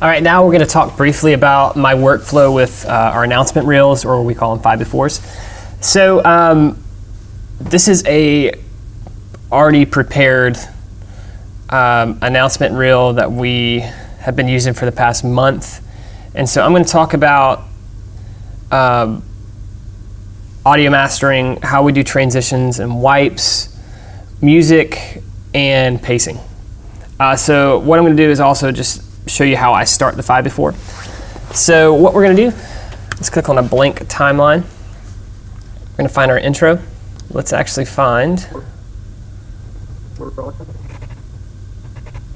All right, now we're going to talk briefly about my workflow with our announcement reels, or we call them 5-befores. So this is a already prepared announcement reel that we have been using for the past month. And so I'm going to talk about audio mastering, how we do transitions and wipes, music, and pacing. So what I'm going to do is also just show you how I start the 5-before. So what we're going to do, let's click on a blank timeline. We're going to find our intro. Let's actually find, here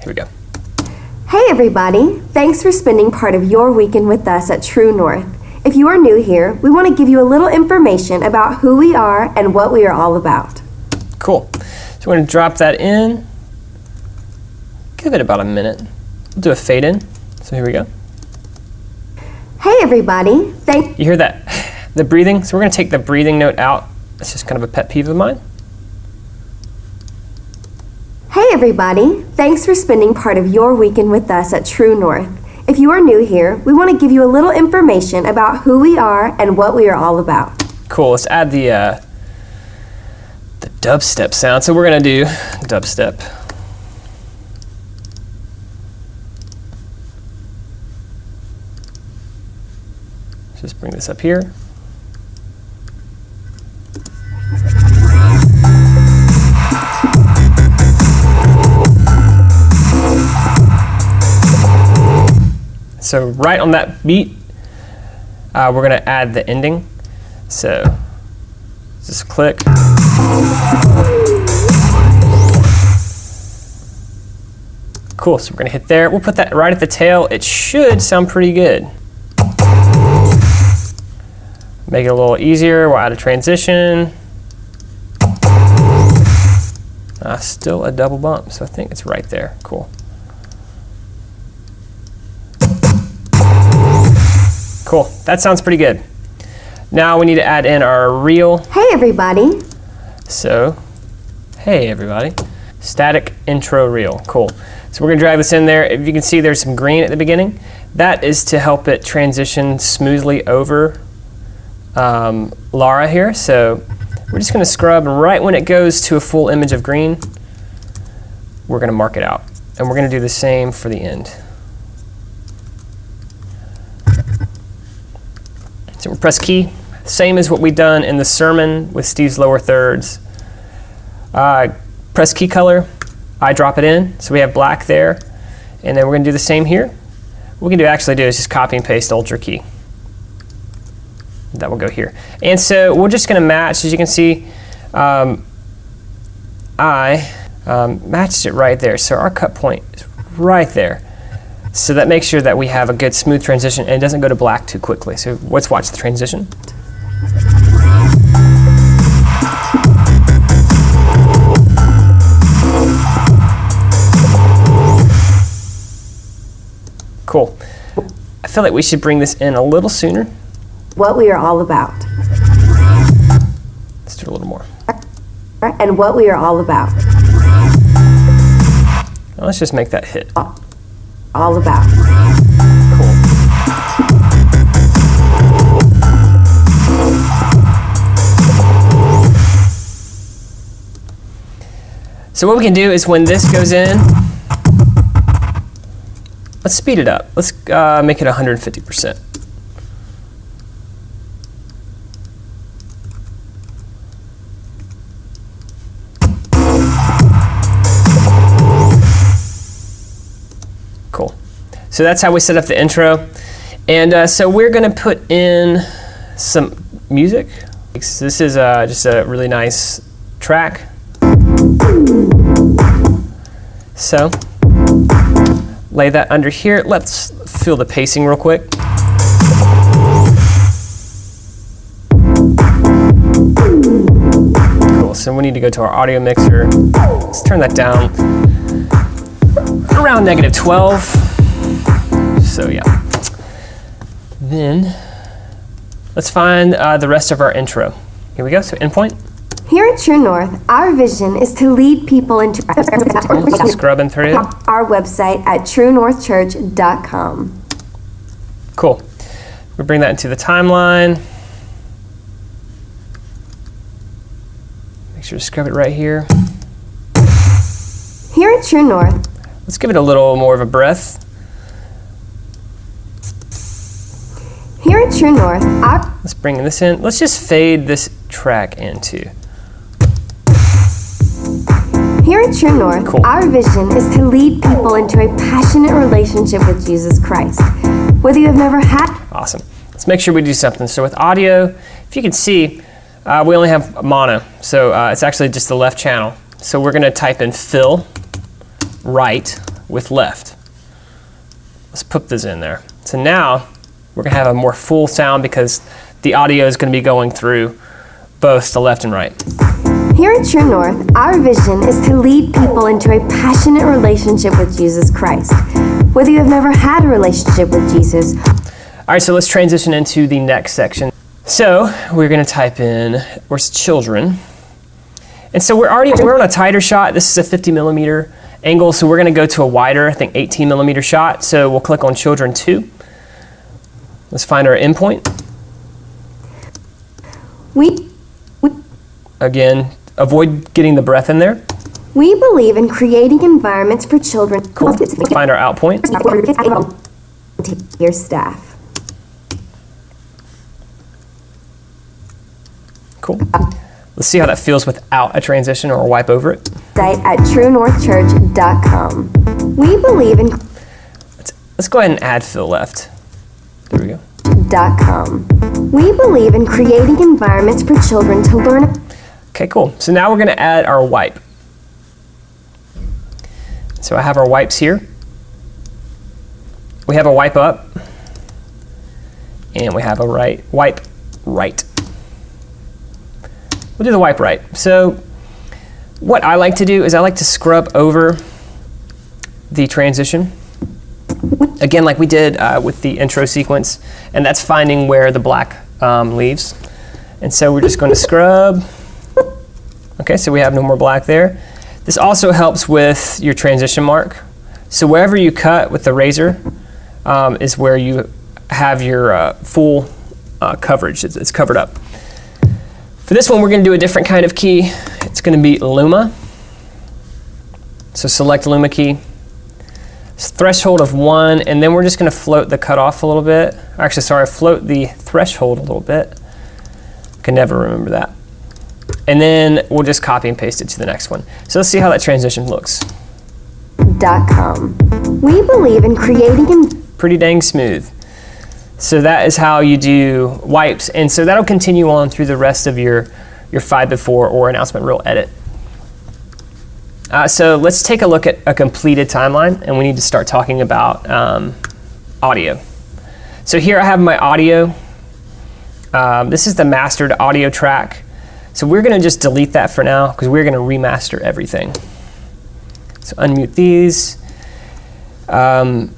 we go. Hey everybody, thanks for spending part of your weekend with us at True North. If you are new here, we want to give you a little information about who we are and what we are all about. Cool. So we're going to drop that in. Give it about a minute. We'll do a fade in. So here we go. Hey everybody, You hear that? The breathing. So we're going to take the breathing note out. It's just kind of a pet peeve of mine. Hey everybody, thanks for spending part of your weekend with us at True North. If you are new here, we want to give you a little information about who we are and what we are all about. Cool. Let's add the dubstep sound. So we're going to do dubstep. Just bring this up here. So right on that beat, we're going to add the ending. So just click. Cool, so we're going to hit there. We'll put that right at the tail. It should sound pretty good. Make it a little easier. We'll add a transition. Still a double bump, so I think it's right there. Cool. Cool, that sounds pretty good. Now we need to add in our reel. Hey everybody. So, hey everybody. Static intro reel, cool. So we're gonna drag this in there. If you can see there's some green at the beginning. That is to help it transition smoothly over Lara here. So we're just gonna scrub, and right when it goes to a full image of green, we're gonna mark it out. And we're gonna do the same for the end. So we'll press key, same as what we've done in the sermon with Steve's lower thirds. Press key color, I drop it in, so we have black there. And then we're gonna do the same here. What we can actually do is just copy and paste Ultra key. That will go here. And so we're just gonna match, as you can see, I matched it right there. So our cut point is right there. So that makes sure that we have a good smooth transition and it doesn't go to black too quickly. So let's watch the transition. Cool. I feel like we should bring this in a little sooner. What we are all about. Let's do a little more. And what we are all about. Now let's just make that hit. All about. Cool. So what we can do is when this goes in, let's speed it up. Let's make it 150%. Cool. So that's how we set up the intro. And so we're going to put in some music. This is just a really nice track. So lay that under here. Let's feel the pacing real quick. Cool. So we need to go to our audio mixer. Let's turn that down around -12. So yeah. Then let's find the rest of our intro. Here we go. So endpoint. Here at True North, our vision is to lead people into Scrubbing through it. our website at truenorthchurch.com. Cool. We'll bring that into the timeline. Make sure to scrub it right here. Here at True North, Let's give it a little more of a breath. here at True North, Let's bring this in. Let's just fade this track into. Here at True North, Cool. our vision is to lead people into a passionate relationship with Jesus Christ. Whether you have never had Awesome. Let's make sure we do something. So with audio, if you can see, we only have mono. So it's actually just the left channel. So we're going to type in fill right with left. Let's put this in there. So now we're going to have a more full sound because the audio is going to be going through both the left and right. Here at True North, our vision is to lead people into a passionate relationship with Jesus Christ. Whether you have never had a relationship with Jesus, All right, so let's transition into the next section. So we're going to type in, where's children? And so we're on a tighter shot. This is a 50 millimeter angle, so we're going to go to a wider, I think 18 millimeter shot. So we'll click on children 2. Let's find our endpoint. we Again, avoid getting the breath in there. believe in creating environments for children. Cool. Find our out point. Your staff. Cool. Let's see how that feels without a transition or a wipe over it. Site at truenorthchurch.com. We believe in Let's go ahead and add fill left. There we go. .com. We believe in creating environments for children to learn. Okay, cool. So now we're going to add our wipe. So I have our wipes here. We have a wipe up, and we have a wipe right. We'll do the wipe right. So what I like to do is I like to scrub over the transition. Again, like we did with the intro sequence, and that's finding where the black leaves. And so we're just going to scrub. Okay, so we have no more black there. This also helps with your transition mark. So wherever you cut with the razor is where you have your full coverage. It's covered up. For this one, we're going to do a different kind of key. It's going to be Luma. So select Luma key. Threshold of 1, and then we're just going to float the cutoff a little bit. Actually, sorry, float the threshold a little bit. Can never remember that. And then we'll just copy and paste it to the next one. So let's see how that transition looks. .com. We believe in creating Pretty dang smooth. So that is how you do wipes, and so that'll continue on through the rest of your 5 before or announcement reel edit. So let's take a look at a completed timeline, and we need to start talking about audio. So here I have my audio. This is the mastered audio track. So we're going to just delete that for now because we're going to remaster everything. So unmute these. So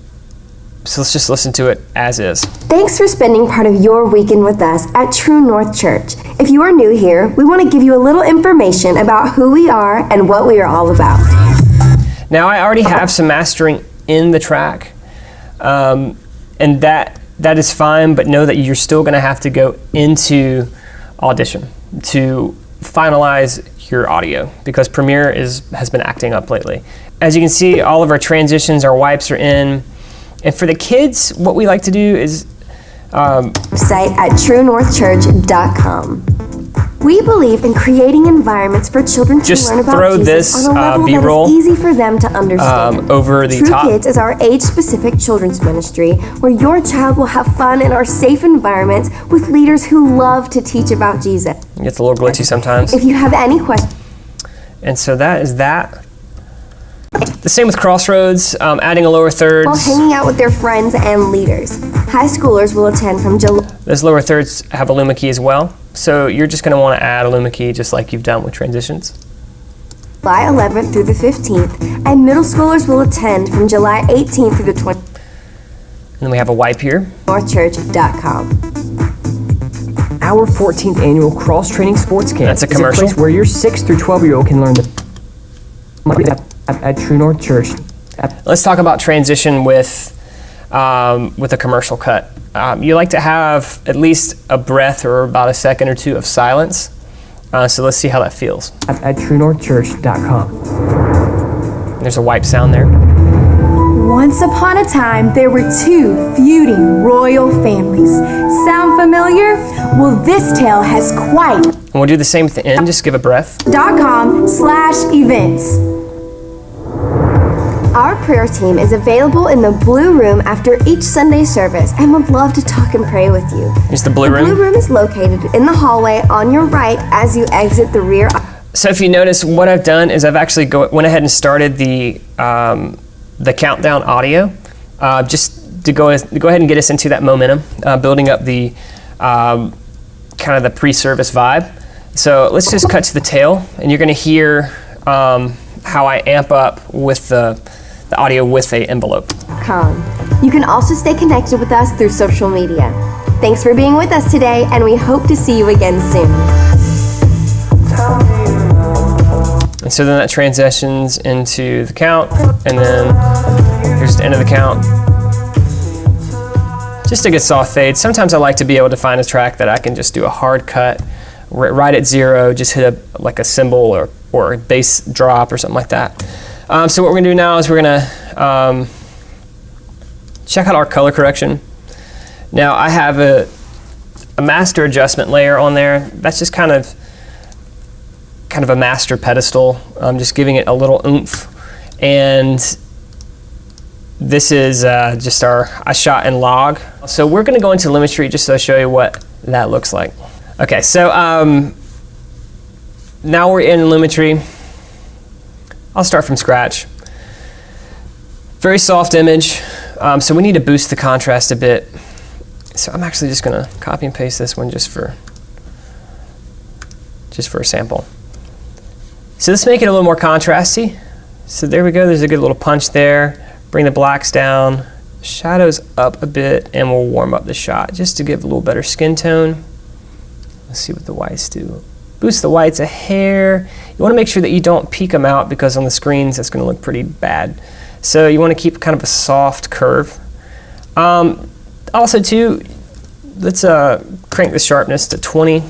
let's just listen to it as is. Thanks for spending part of your weekend with us at True North Church. If you are new here, we want to give you a little information about who we are and what we are all about. Now I already have some mastering in the track, and that is fine, but know that you're still going to have to go into Audition to finalize your audio because Premiere has been acting up lately. As you can see, all of our transitions, our wipes are in. And for the kids, what we like to do is Site at truenorthchurch.com. We believe in creating environments for children to Just learn about throw Jesus this, on a level that B-roll, is easy for them to understand. over the True top. Kids is our age-specific children's ministry where your child will have fun in our safe environments with leaders who love to teach about Jesus. It gets a little glitchy sometimes. If you have any questions, And so that is that. The same with Crossroads, adding a lower thirds. while hanging out with their friends and leaders, high schoolers will attend from July Those lower thirds have a Luma key as well. So you're just going to want to add a Luma key just like you've done with transitions. 11th through the 15th, and middle schoolers will attend from July 18th through the 20th. And then we have a wipe here. northchurch.com. our 14th annual cross training sports camp. That's a commercial. It's a place where your 6 through 12-year-old can learn at True North Church. Let's talk about transition with a commercial cut. You like to have at least a breath or about a second or two of silence. So let's see how that feels. At TrueNorthChurch.com. There's a wipe sound there. Once upon a time, there were two feuding royal families. Sound familiar? Well, this tale has quite. And we'll do the same at the end, just give a breath. .com/events. Our prayer team is available in the Blue Room after each Sunday service and would love to talk and pray with you. Here's the Blue The Blue Room. Room is located in the hallway on your right as you exit the rear. So if you notice, what I've done is I've actually went ahead and started the countdown audio, just to go ahead and get us into that momentum, building up the kind of the pre-service vibe. So let's just cut to the tail, and you're going to hear how I amp up with the audio with a envelope. You can also stay connected with us through social media. Thanks for being with us today, and we hope to see you again soon. And so then that transitions into the count, and then here's the end of the count. Just a good soft fade. Sometimes I like to be able to find a track that I can just do a hard cut, right at 0, just hit like a cymbal or a bass drop or something like that. So what we're gonna do now is we're gonna check out our color correction. Now I have a master adjustment layer on there. That's just kind of a master pedestal. I'm just giving it a little oomph. And this is just I shot in log. So we're gonna go into Lumetri just to show you what that looks like. Okay, so now we're in Lumetri. I'll start from scratch. Very soft image, so we need to boost the contrast a bit. So I'm actually just gonna copy and paste this one just for a sample. So let's make it a little more contrasty. So there we go, there's a good little punch there. Bring the blacks down, shadows up a bit, and we'll warm up the shot just to give a little better skin tone. Let's see what the whites do. Boost the whites a hair. You want to make sure that you don't peak them out because on the screens that's going to look pretty bad. So you want to keep kind of a soft curve. Also too, let's crank the sharpness to 20,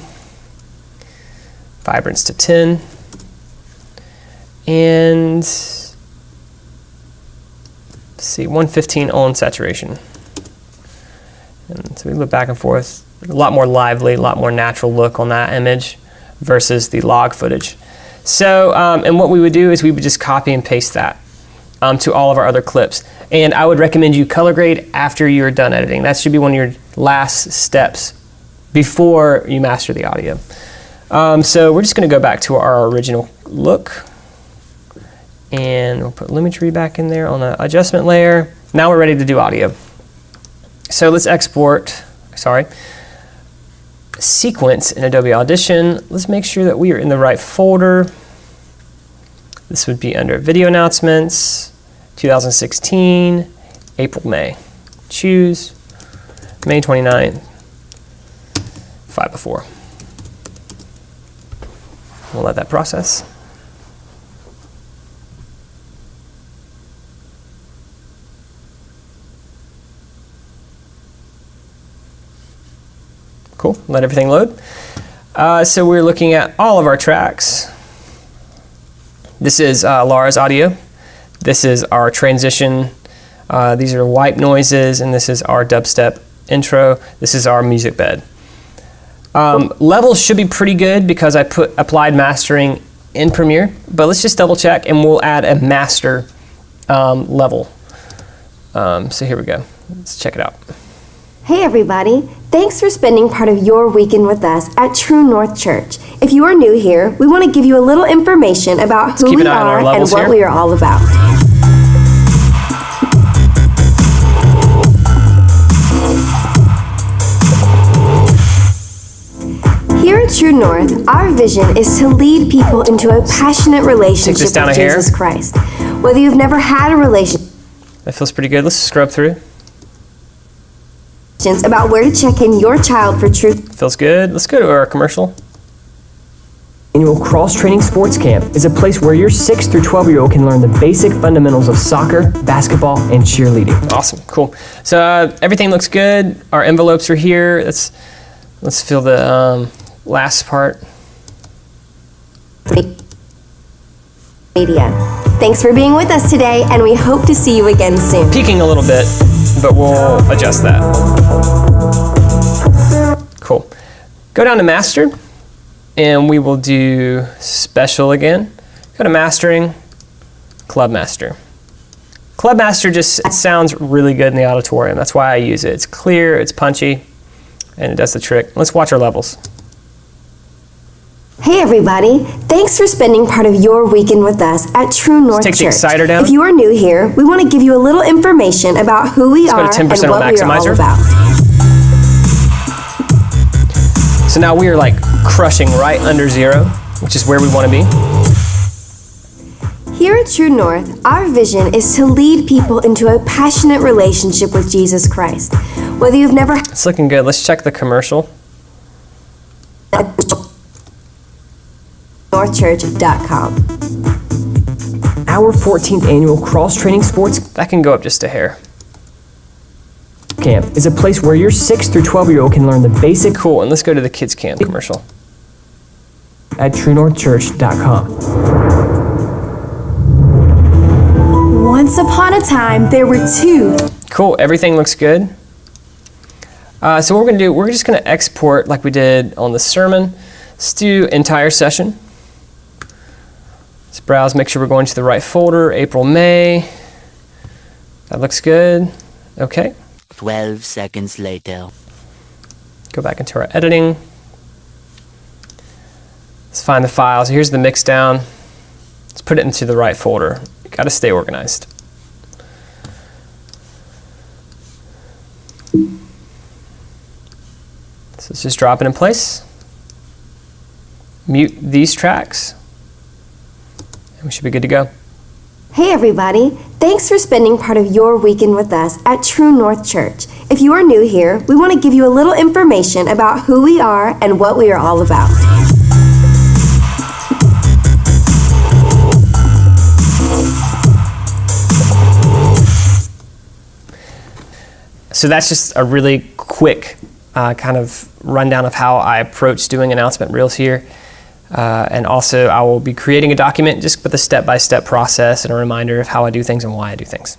vibrance to 10, and let's see, 115 on saturation. And so we look back and forth. A lot more lively, a lot more natural look on that image versus the log footage. So, and what we would do is we would just copy and paste that to all of our other clips. And I would recommend you color grade after you're done editing. That should be one of your last steps before you master the audio. So we're just gonna go back to our original look, and we'll put Lumetri back in there on the adjustment layer. Now we're ready to do audio. So let's export, sequence in Adobe Audition. Let's make sure that we are in the right folder. This would be under Video Announcements, 2016, April, May. Choose May 29th, 5:04. We'll let that process. Cool, let everything load. So we're looking at all of our tracks. This is Laura's audio. This is our transition. These are wipe noises, and this is our dubstep intro. This is our music bed. Levels should be pretty good because I applied mastering in Premiere, but let's just double check and we'll add a master level. So here we go, let's check it out. Hey everybody, thanks for spending part of your weekend with us at True North Church. If you are new here, we want to give you a little information about who keep we an eye on our are and levels what here. we are all about. Here at True North, our vision is to lead people into a passionate relationship down with a hair. Jesus Christ. Whether you've never had a relationship That feels pretty good. Let's scrub through. questions about where to check in your child for True. Feels good. Let's go to our commercial. Annual Cross Training Sports Camp is a place where your 6 through 12-year-old can learn the basic fundamentals of soccer, basketball, and cheerleading. Awesome, cool. So everything looks good. Our envelopes are here. Let's fill the last part. Media. Thanks for being with us today, and we hope to see you again soon. Peaking a little bit, but we'll adjust that. Cool. Go down to Mastered, and we will do Special again. Go to Mastering, Club Master. Club Master just it sounds really good in the auditorium. That's why I use it. It's clear, it's punchy, and it does the trick. Let's watch our levels. Hey everybody, thanks for spending part of your weekend with us at True North take the Church. exciter down. If you are new here, we want to give you a little information about who we are go to and 10% on what we are all Maximizer. about. So now we are like crushing right under 0, which is where we want to be. Here at True North, our vision is to lead people into a passionate relationship with Jesus Christ. Whether you've never It's looking good. Let's check the commercial. northchurch.com. Our 14th Annual Cross Training Sports That can go up just a hair. Camp is a place where your 6 through 12-year-old can learn the basic Cool, and let's go to the kids camp commercial. at truenorthchurch.com. Once upon a time, there were two. Cool, everything looks good. So what we're gonna do, we're just gonna export like we did on the sermon. Let's do entire session. Let's browse, make sure we're going to the right folder, April, May. That looks good. Okay, 12 seconds later. go back into our editing. Let's find the files. Here's the mix down. Let's put it into the right folder. Gotta stay organized. So let's just drop it in place. Mute these tracks. And we should be good to go. Hey everybody, thanks for spending part of your weekend with us at True North Church. If you are new here, we want to give you a little information about who we are and what we are all about. So that's just a really quick kind of rundown of how I approach doing announcement reels here. And also I will be creating a document just with a step-by-step process and a reminder of how I do things and why I do things.